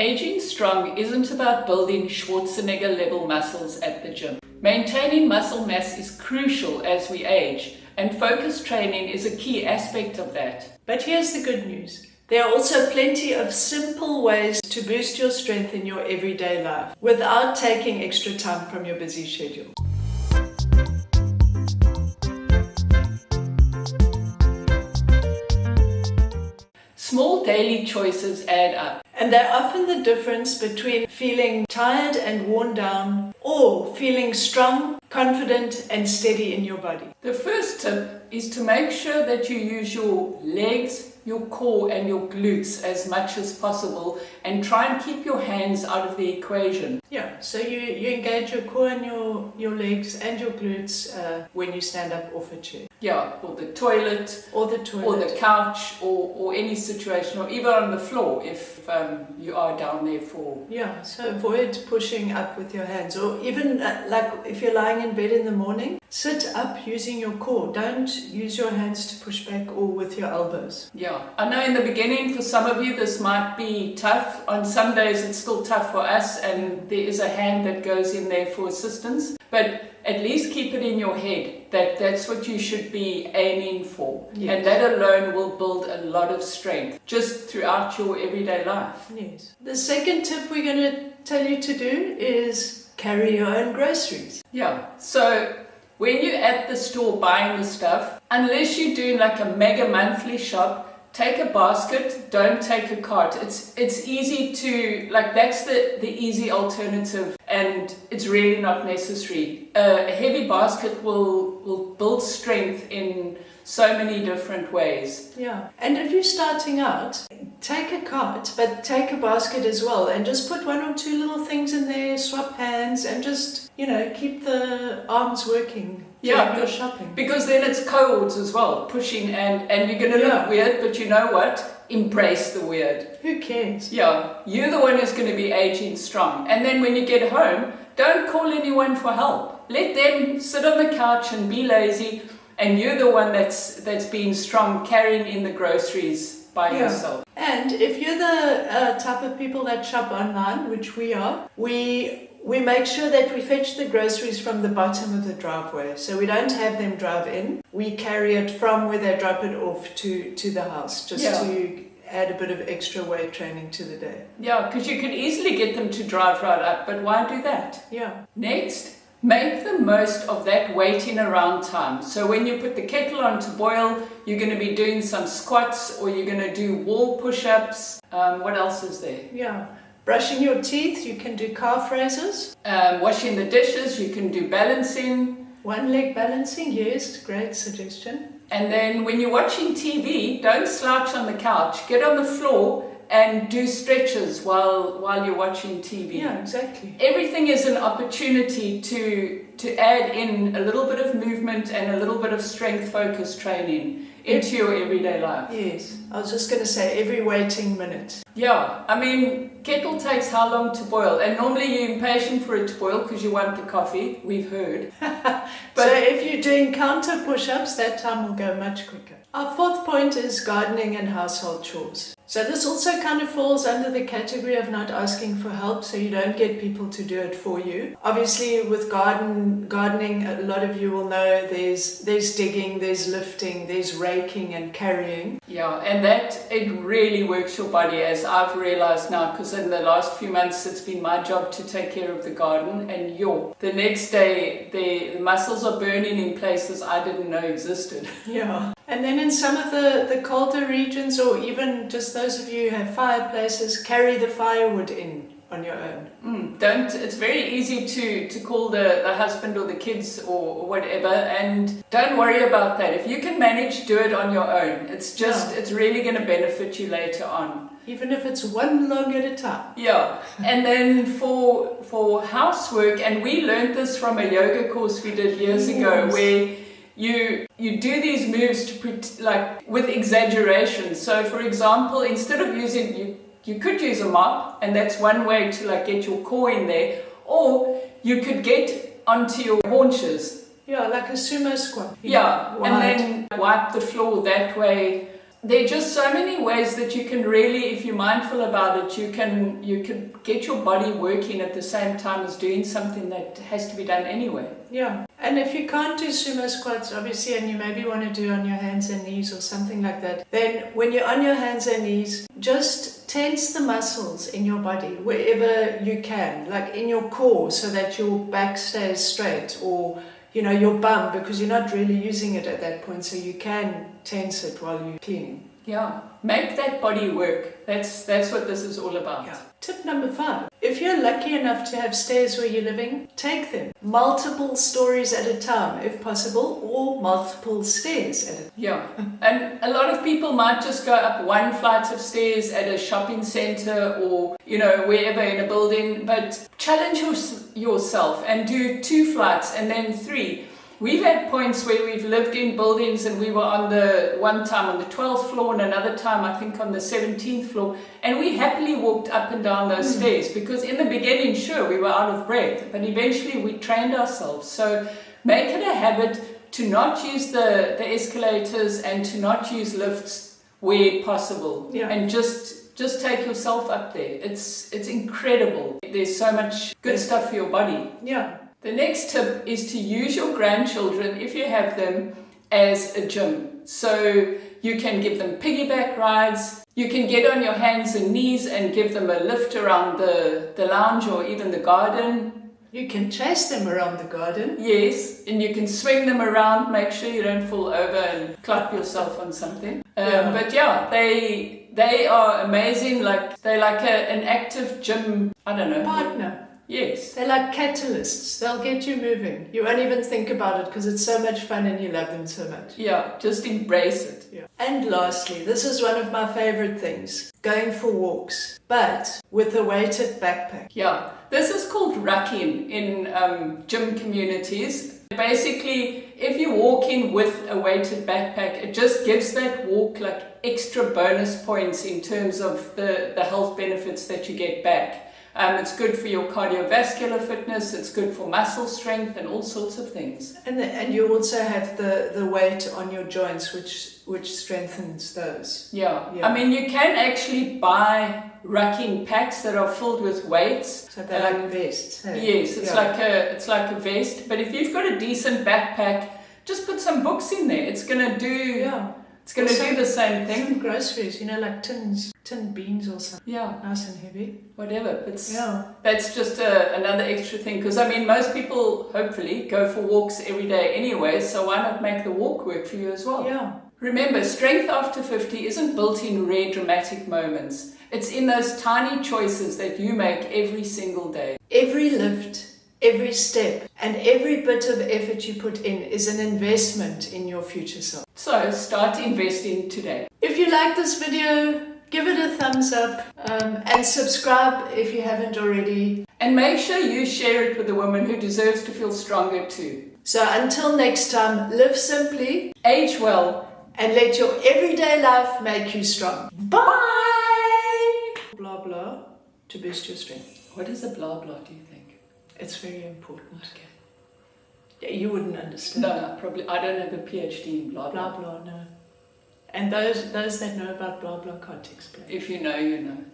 Aging strong isn't about building Schwarzenegger-level muscles at the gym. Maintaining muscle mass is crucial as we age, and focus training is a key aspect of that. But here's the good news. There are also plenty of simple ways to boost your strength in your everyday life without taking extra time from your busy schedule. Small daily choices add up. And they're often the difference between feeling tired and worn down or feeling strong, confident and steady in your body. The first tip is to make sure that you use your legs, your core and your glutes as much as possible, and try and keep your hands out of the equation. Yeah, so you engage your core and your legs and your glutes when you stand up off a chair. Yeah, or the toilet, or the couch, or any situation, or even on the floor if you are down there for... Yeah, so avoid pushing up with your hands, or even like if you're lying in bed in the morning, sit up using your core. Don't use your hands to push back or with your elbows. Yeah, I know in the beginning for some of you this might be tough. On some days it's still tough for us, and there is a hand that goes in there for assistance. But at least keep it in your head that that's what you should be aiming for. Yes. And that alone will build a lot of strength just throughout your everyday life. Yes. The second tip we're going to tell you to do is carry your own groceries. Yeah, so when you're at the store buying the stuff, unless you're doing like a mega monthly shop, take a basket, don't take a cart. It's easy to, like, that's the easy alternative, and it's really not necessary. A heavy basket will build strength in so many different ways. Yeah, and if you're starting out, take a cart, but take a basket as well, and just put one or two little things in there, swap hands, and just, keep the arms working. Yeah, you're shopping. Because then it's cohorts as well, pushing, and you're going to look weird, but you know what? Embrace the weird. Who cares? Yeah, you're the one who's going to be aging strong. And then when you get home, don't call anyone for help. Let them sit on the couch and be lazy, and you're the one that's being strong, carrying in the groceries by yourself. And if you're the type of people that shop online, which we are, we make sure that we fetch the groceries from the bottom of the driveway. So we don't have them drive in. We carry it from where they drop it off to the house, just to add a bit of extra weight training to the day. Yeah, because you can easily get them to drive right up, but why do that? Yeah. Next, make the most of that waiting around time. So when you put the kettle on to boil, you're going to be doing some squats, or you're going to do wall push-ups. What else is there? Yeah. Brushing your teeth, you can do calf raises. Washing the dishes, you can do balancing. One leg balancing, yes, great suggestion. And then when you're watching TV, don't slouch on the couch. Get on the floor and do stretches while you're watching TV. Yeah, exactly. Everything is an opportunity to add in a little bit of movement and a little bit of strength focus training into your everyday life. Yes, I was just going to say every waiting minute. Yeah, I mean, kettle takes how long to boil? And normally you're impatient for it to boil because you want the coffee, we've heard. But so if you're doing counter push-ups, that time will go much quicker. Our fourth point is gardening and household chores. So this also kind of falls under the category of not asking for help, so you don't get people to do it for you. Obviously with gardening, a lot of you will know there's digging, there's lifting, there's raking and carrying. Yeah, and that, it really works your body, as I've realized now, because in the last few months it's been my job to take care of the garden, and the next day the muscles are burning in places I didn't know existed. Yeah. And then in some of the colder regions, or even just those of you who have fireplaces, carry the firewood in on your own. It's very easy to call the husband or the kids or whatever, and don't worry about that. If you can manage, do it on your own. It's really going to benefit you later on. Even if it's one log at a time. Yeah. And then for housework, and we learned this from a yoga course we did years ago, where you do these moves with exaggeration. So for example, instead of using, you could use a mop, and that's one way to get your core in there, or you could get onto your haunches. Yeah, like a sumo squat. Yeah, and then wipe the floor that way. there are just so many ways that you can really, if you're mindful about it, you can get your body working at the same time as doing something that has to be done anyway. Yeah. And if you can't do sumo squats, obviously, and you maybe want to do on your hands and knees or something like that, then when you're on your hands and knees, just tense the muscles in your body wherever you can, like in your core, so that your back stays straight, or your bum, because you're not really using it at that point, so you can tense it while you're cleaning. Yeah, make that body work. That's what this is all about. Yeah. Tip number 5. If you're lucky enough to have stairs where you're living, take them. Multiple stories at a time, if possible, or multiple stairs at a time. Yeah, and a lot of people might just go up one flight of stairs at a shopping center or, wherever in a building, but challenge yourself and do 2 flights and then 3. We've had points where we've lived in buildings and we were one time on the 12th floor and another time I think on the 17th floor, and we happily walked up and down those stairs because in the beginning, sure, we were out of breath, but eventually we trained ourselves. So make it a habit to not use the escalators and to not use lifts where possible. Yeah. And just take yourself up there. It's incredible. There's so much good stuff for your body. Yeah. The next tip is to use your grandchildren, if you have them, as a gym. So you can give them piggyback rides, you can get on your hands and knees and give them a lift around the lounge or even the garden. You can chase them around the garden. Yes, and you can swing them around, make sure you don't fall over and clap yourself on something. But yeah, they are amazing, they're like an active gym, I don't know. Partner. Yes. They're like catalysts. They'll get you moving. You won't even think about it because it's so much fun and you love them so much. Yeah, just embrace it. Yeah. And lastly, this is one of my favorite things, going for walks, but with a weighted backpack. Yeah, this is called rucking in gym communities. Basically, if you're walking with a weighted backpack, it just gives that walk like extra bonus points in terms of the health benefits that you get back. It's good for your cardiovascular fitness, it's good for muscle strength and all sorts of things. And you also have the weight on your joints, which strengthens those. Yeah. I mean, you can actually buy rucking packs that are filled with weights. So they're like vests. Hey? Yes, it's like a vest. But if you've got a decent backpack, just put some books in there. It's gonna do the same thing. Some groceries, like tin beans or something. Yeah. Nice and heavy. Whatever. That's just another extra thing. Because I mean, most people hopefully go for walks every day anyway. So why not make the walk work for you as well? Yeah. Remember, strength after 50 isn't built in rare dramatic moments. It's in those tiny choices that you make every single day. Every lift, every step, and every bit of effort you put in is an investment in your future self. So start investing today. If you like this video, give it a thumbs up and subscribe if you haven't already. And make sure you share it with a woman who deserves to feel stronger too. So until next time, live simply, age well, and let your everyday life make you strong. Bye! Blah blah to boost your strength. What is a blah blah, do you think? It's very important. Okay. Yeah, you wouldn't understand. No, probably. I don't have a PhD in blah blah. Blah blah, no. And those that know about blah blah can't explain. If you know, you know.